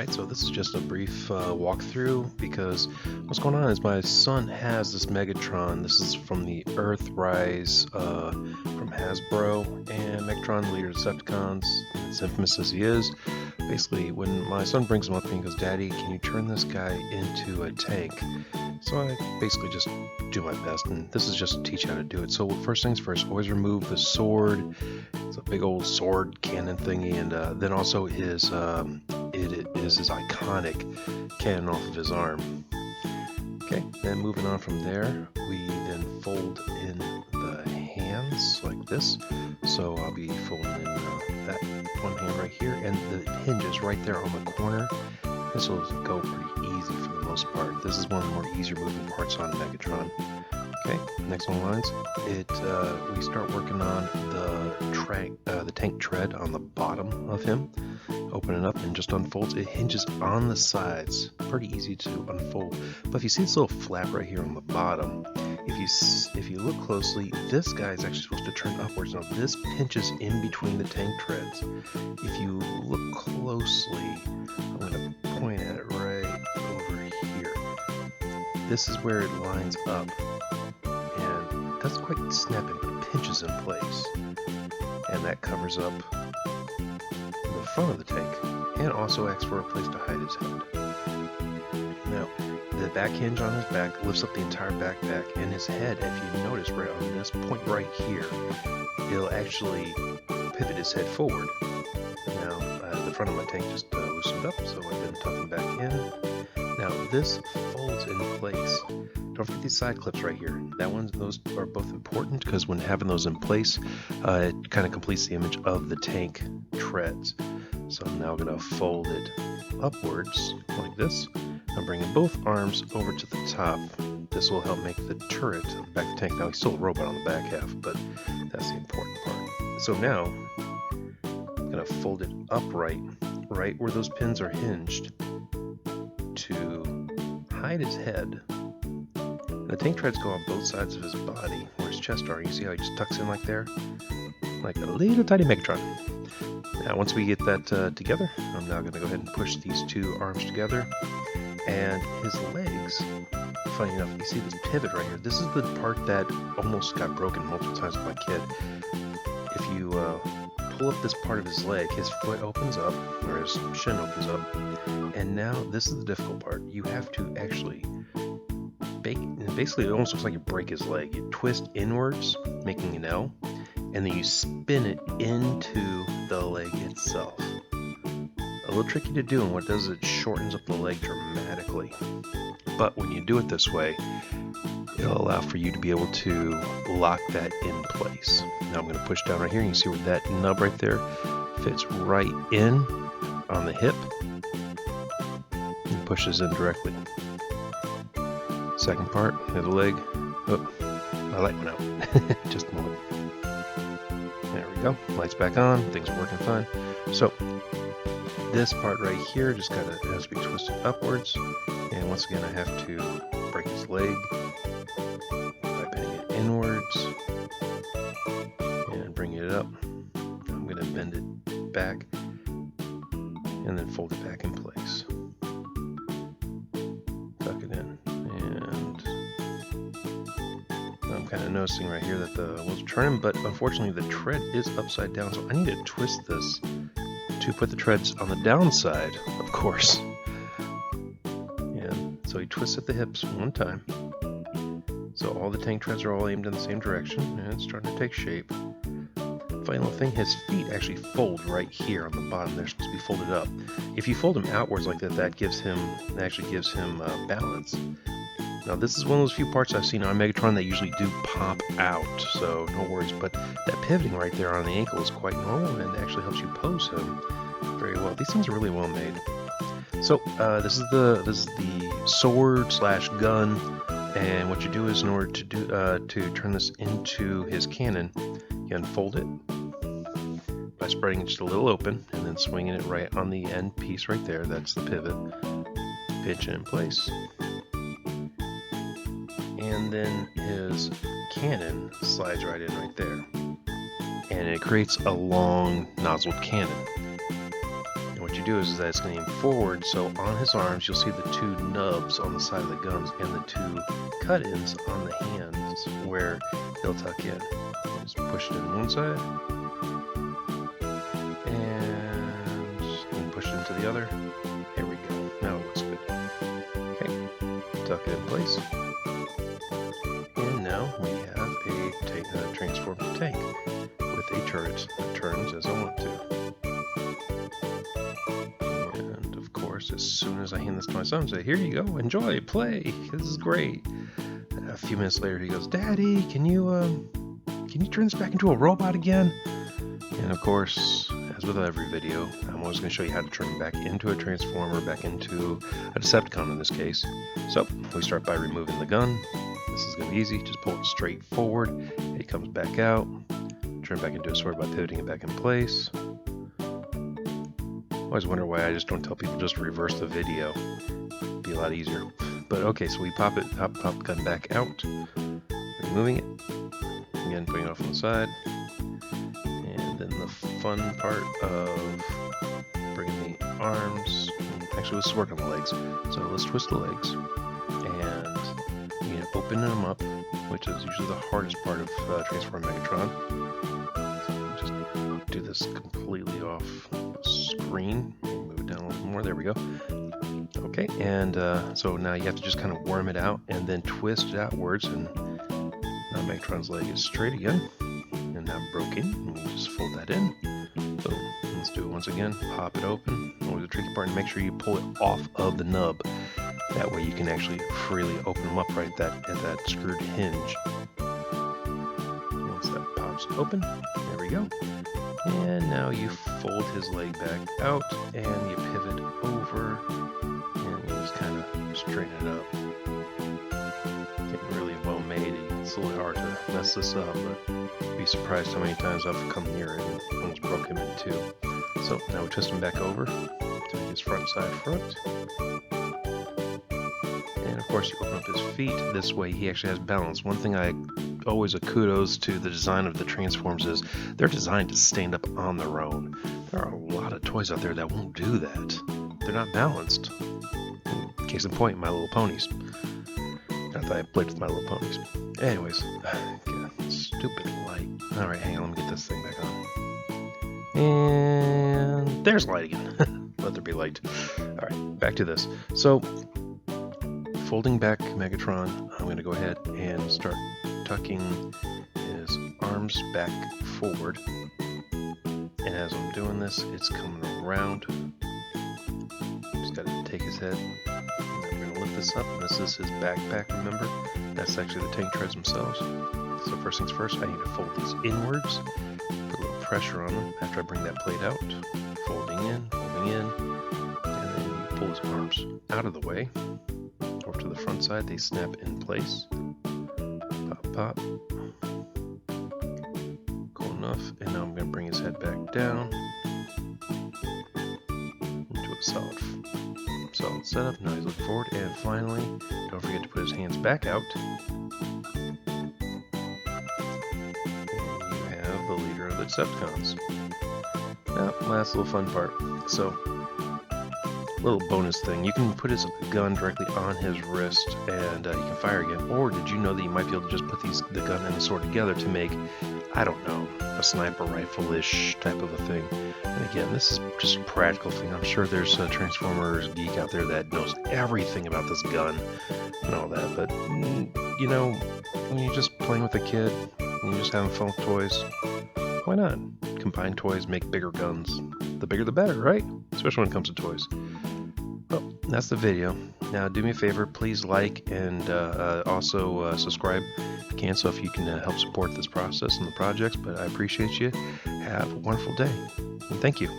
Alright, so this is just a brief walkthrough because what's going on is my son has this Megatron. This is from the Earthrise from Hasbro, and Megatron Leader Decepticons, as infamous as he is. Basically, when my son brings him up to me and goes, "Daddy, can you turn this guy into a tank?" So I basically just do my best, and this is just to teach how to do it. So first things first, always remove the sword. It's a big old sword cannon thingy, and then also his it is his iconic cannon off of his arm. Okay, then moving on from there, we then fold in the hands like this. So I'll be folding in that one hand right here, and the hinge is right there on the corner. This will go pretty easy for the most part. This is one of the more easier moving parts on Megatron. Okay, next one lines. We start working on the tank tread on the bottom of him. Open it up and just unfolds. It hinges on the sides. Pretty easy to unfold. But if you see this little flap right here on the bottom, if you look closely, this guy is actually supposed to turn upwards. Now this pinches in between the tank treads. If you look closely, I'm going to point at it right over here. This is where it lines up. And it doesn't quite snap in, but it pinches in place. And that covers up the front of the tank, and also acts for a place to hide his head. Now, the back hinge on his back lifts up the entire backpack, and his head, if you notice right on this point right here, it'll actually pivot his head forward. Now, the front of my tank just loosened up, so I've been tucking back in. Now, this folds in place. Don't forget these side clips right here. Those are both important because when having those in place, it kind of completes the image of the tank treads. So I'm now going to fold it upwards like this. I'm bringing both arms over to the top. This will help make the turret on the back of the tank. Now he's still a robot on the back half, but that's the important part. So now I'm going to fold it upright, right where those pins are hinged, to hide his head. The tank treads go on both sides of his body, where his chest are. You see how he just tucks in like there? Like a little tiny Megatron. Now, once we get that together, I'm now going to go ahead and push these two arms together. And his legs, funny enough, you see this pivot right here. This is the part that almost got broken multiple times with my kid. If you pull up this part of his leg, his foot opens up, or his shin opens up. And now, this is the difficult part. You have to actually basically it almost looks like you break his leg. You twist inwards, making an L, and then you spin it into the leg itself. A little tricky to do, and what it does is it shortens up the leg dramatically. But when you do it this way, it'll allow for you to be able to lock that in place. Now I'm going to push down right here, and you see where that nub right there fits right in on the hip and pushes in directly. Second part, the leg. Oh, my light went out. Just a moment. There we go. Lights back on. Things are working fine. So this part right here just has to be twisted upwards. And once again, I have to break his leg by bending it inwards and bring it up. I'm going to bend it back and then fold it back in place. Tuck it in. I'm kind of noticing right here that the wheels are turning, but unfortunately the tread is upside down, so I need to twist this to put the treads on the downside, of course. And so he twists at the hips one time. So all the tank treads are all aimed in the same direction, and it's starting to take shape. Final thing, his feet actually fold right here on the bottom. They're supposed to be folded up. If you fold them outwards like that, that actually gives him balance. Now this is one of those few parts I've seen on Megatron that usually do pop out, so no worries. But that pivoting right there on the ankle is quite normal, and it actually helps you pose him very well. These things are really well made. So this is the sword/gun, and what you do is in order to turn this into his cannon, you unfold it by spreading it just a little open, and then swinging it right on the end piece right there. That's the pivot. Pinch it in place. And then his cannon slides right in right there. And it creates a long nozzled cannon. And what what you do is that it's going to aim forward, so on his arms you'll see the two nubs on the side of the guns and the two cut-ins on the hands where they'll tuck in. Just push it in one side and push it into the other. There we go. Now it looks good. Okay, tuck it in place. And now we have a transformed tank with a turret that turns as I want to. And of course, as soon as I hand this to my son, I say, "Here you go, enjoy, play. This is great." A few minutes later, he goes, "Daddy, can you turn this back into a robot again?" And of course, as with every video, I'm always going to show you how to turn it back into a Transformer, back into a Decepticon in this case. So we start by removing the gun. This is going to be easy. Just pull it straight forward. It comes back out. Turn it back into a sword by pivoting it back in place. Always wonder why I just don't tell people just to reverse the video. It'd be a lot easier. But okay, so we pop the gun back out, removing it. Again, putting it off on the side. And then the fun part of bringing the arms. Actually, let's work on the legs. So let's twist the legs. And opening them up, which is usually the hardest part of Transforming Megatron. So just do this completely off the screen. Move it down a little more. There we go. Okay, and so now you have to just kind of worm it out and then twist it outwards, and now Megatron's leg is straight again and not broken. And you just fold that in. So let's do it once again. Pop it open. Always the tricky part, and make sure you pull it off of the nub. That way you can actually freely open them up right at that screwed hinge. Once that pops open, there we go. And now you fold his leg back out and you pivot over and you just kind of straighten it up. Getting really well made. It's a little hard to mess this up, but you'd be surprised how many times I've come near it and almost broke him in two. So now we twist him back over to his front side front. And of course you open up his feet. This way he actually has balance. One thing I always a kudos to the design of the Transformers is they're designed to stand up on their own. There are a lot of toys out there that won't do that. They're not balanced. Case in point, My Little Ponies. I thought I played with My Little Ponies. Anyways, stupid light. Alright, hang on, let me get this thing back on. And there's light again. Let there be light. Alright, back to this. So folding back Megatron, I'm going to go ahead and start tucking his arms back forward. And as I'm doing this, it's coming around. Just got to take his head. And I'm going to lift this up. And this is his backpack, remember? That's actually the tank treads themselves. So first things first, I need to fold these inwards. Put a little pressure on them after I bring that plate out. Folding in. And then you pull his arms out of the way. Over to the front side, they snap in place. Pop, pop. Cool enough. And now I'm going to bring his head back down into a solid setup. Now he's looking forward. And finally, don't forget to put his hands back out. And you have the leader of the Decepticons. Now, last little fun part. So, little bonus thing, you can put his gun directly on his wrist and you can fire again. Or did you know that you might be able to just put the gun and the sword together to make, I don't know, a sniper rifle-ish type of a thing. And again, this is just a practical thing. I'm sure there's a Transformers geek out there that knows everything about this gun and all that, but you know, when you're just playing with a kid and you're just having fun with toys, why not combine toys, make bigger guns? The bigger the better, right? Especially when it comes to toys. Well, that's the video. Now do me a favor, please like and also subscribe if you can, so if you can help support this process and the projects. But I appreciate you. Have a wonderful day, and thank you.